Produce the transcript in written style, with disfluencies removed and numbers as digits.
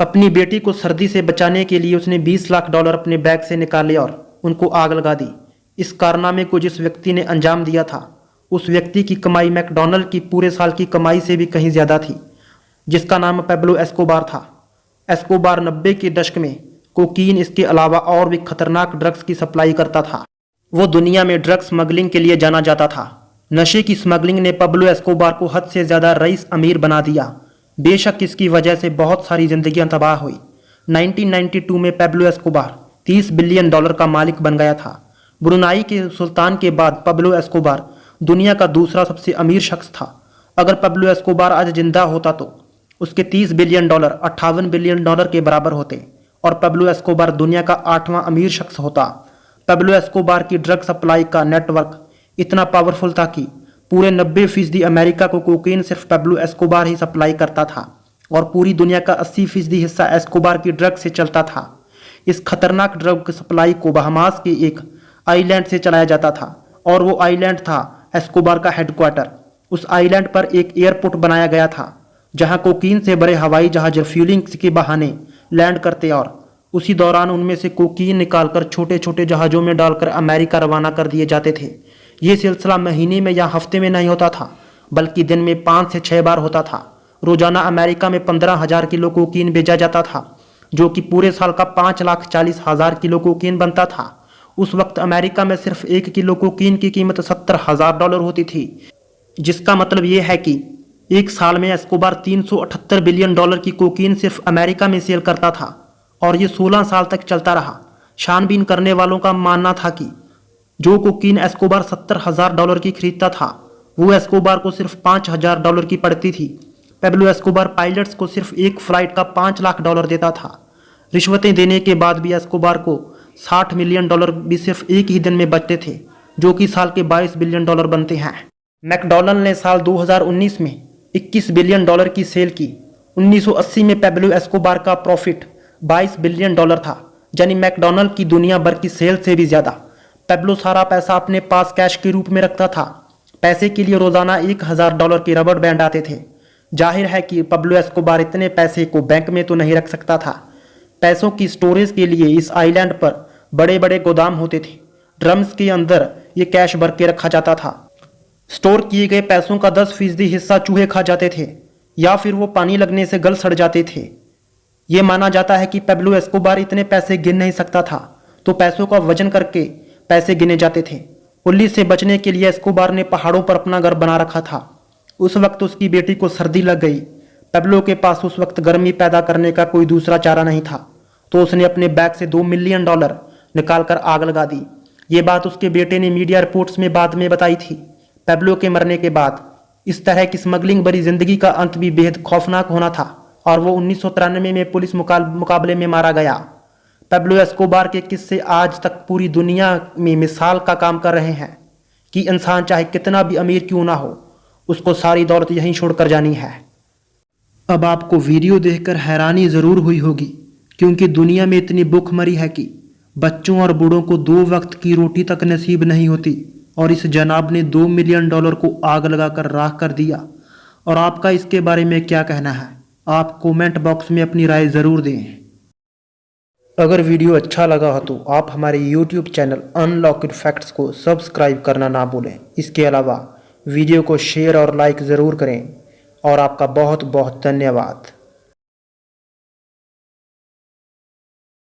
अपनी बेटी को सर्दी से बचाने के लिए उसने 20 लाख डॉलर अपने बैग से निकाले और उनको आग लगा दी। इस कारनामे को जिस व्यक्ति ने अंजाम दिया था, उस व्यक्ति की कमाई मैकडॉनल्ड की पूरे साल की कमाई से भी कहीं ज़्यादा थी, जिसका नाम पेब्लो एस्कोबार था। एस्कोबार 90 के दशक में कोकीन इसके अलावा और भी खतरनाक ड्रग्स की सप्लाई करता था। वो दुनिया में ड्रग्स स्मगलिंग के लिए जाना जाता था। नशे की स्मगलिंग ने पेब्लो एस्कोबार को हद से ज़्यादा रईस अमीर बना दिया। बेशक इसकी वजह से बहुत सारी जिंदगियां तबाह हुई। 1992 में पेब्लो एस्कोबार $30 बिलियन का मालिक बन गया था। ब्रुनाई के सुल्तान के बाद पेब्लो एस्कोबार दुनिया का दूसरा सबसे अमीर शख्स था। अगर पेब्लो एस्कोबार आज जिंदा होता तो उसके $30 बिलियन $58 बिलियन के बराबर होते और पेब्लो एस्कोबार दुनिया का 8वां अमीर शख्स होता। पेब्लो एस्कोबार की ड्रग सप्लाई का नेटवर्क इतना पावरफुल था कि पूरे 90% अमेरिका को कोकीन सिर्फ पेब्लो एस्कोबार ही सप्लाई करता था और पूरी दुनिया का 80% हिस्सा एस्कोबार की ड्रग से चलता था। इस खतरनाक ड्रग की सप्लाई को बहामास के एक आइलैंड से चलाया जाता था और वो आइलैंड था एस्कोबार का हेडक्वार्टर। उस आइलैंड पर एक एयरपोर्ट बनाया गया था जहां कोकीन से भरे हवाई जहाज फ्यूलिंग के बहाने लैंड करते और उसी दौरान उनमें से कोकीन निकालकर छोटे छोटे जहाज़ों में डालकर अमेरिका रवाना कर दिए जाते थे। ये सिलसिला महीने में या हफ्ते में नहीं होता था, बल्कि दिन में 5 से 6 बार होता था। रोजाना अमेरिका में 15,000 किलो कोकीन भेजा जाता था, जो कि पूरे साल का 5,40,000 किलो कोकीन बनता था। उस वक्त अमेरिका में सिर्फ 1 किलो कोकीन की कीमत $70,000 होती थी, जिसका मतलब ये है कि एक साल में एस्कोबार $378 बिलियन की कोकीन सिर्फ अमेरिका में सेल करता था और ये 16 साल तक चलता रहा। छानबीन करने वालों का मानना था कि जो कोकीन एस्कोबार $70,000 की खरीदता था, वो एस्कोबार को सिर्फ $5,000 की पड़ती थी। पेब्लो एस्कोबार पायलट्स को सिर्फ एक फ्लाइट का $5 लाख देता था। रिश्वतें देने के बाद भी एस्कोबार को $60 मिलियन भी सिर्फ एक ही दिन में बचते थे, जो कि साल के $22 बिलियन बनते हैं। मैकडॉनल्ड ने साल 2019 में $21 बिलियन की सेल की। 1980 में पेब्लो एस्कोबार का प्रॉफिट $22 बिलियन था, यानी मैकडॉनल्ड की दुनिया भर की सेल से भी ज़्यादा। पेब्लो सारा पैसा अपने पास कैश के रूप में रखता था। पैसे के लिए रोजाना $1,000 के रबड़ बैंड आते थे। जाहिर है कि पेब्लो एस्कोबार इतने पैसे को बैंक में तो नहीं रख सकता था। पैसों की स्टोरेज के लिए इस आइलैंड पर बड़े बड़े गोदाम होते थे। ड्रम्स के अंदर ये कैश भर के रखा जाता था। स्टोर किए गए पैसों का 10% हिस्सा चूहे खा जाते थे या फिर वो पानी लगने से गल सड़ जाते थे। ये माना जाता है कि पेब्लो एस्कोबार इतने पैसे गिन नहीं सकता था, तो पैसों का वजन करके पैसे गिने जाते थे। पुलिस से बचने के लिए एस्कोबार ने पहाड़ों पर अपना घर बना रखा था। उस वक्त उसकी बेटी को सर्दी लग गई। पेब्लो के पास उस वक्त गर्मी पैदा करने का कोई दूसरा चारा नहीं था, तो उसने अपने बैग से $2 मिलियन निकालकर आग लगा दी। ये बात उसके बेटे ने मीडिया रिपोर्ट्स में बाद में बताई थी। पेब्लो के मरने के बाद इस तरह की स्मगलिंग भरी जिंदगी का अंत भी बेहद खौफनाक होना था और वो 1993 में पुलिस मुकाबले में मारा गया। पेब्लो एस्कोबार के किस्से आज तक पूरी दुनिया में मिसाल का काम कर रहे हैं कि इंसान चाहे कितना भी अमीर क्यों ना हो, उसको सारी दौलत यहीं छोड़कर जानी है। अब आपको वीडियो देखकर हैरानी ज़रूर हुई होगी, क्योंकि दुनिया में इतनी भूखमरी है कि बच्चों और बूढ़ों को 2 वक्त की रोटी तक नसीब नहीं होती, और इस जनाब ने $2 मिलियन को आग लगाकर राख कर दिया। और आपका इसके बारे में क्या कहना है? आप कमेंट बॉक्स में अपनी राय ज़रूर दें। अगर वीडियो अच्छा लगा हो तो आप हमारे YouTube चैनल अनलॉक्ड फैक्ट्स को सब्सक्राइब करना ना भूलें। इसके अलावा वीडियो को शेयर और लाइक ज़रूर करें और आपका बहुत बहुत धन्यवाद।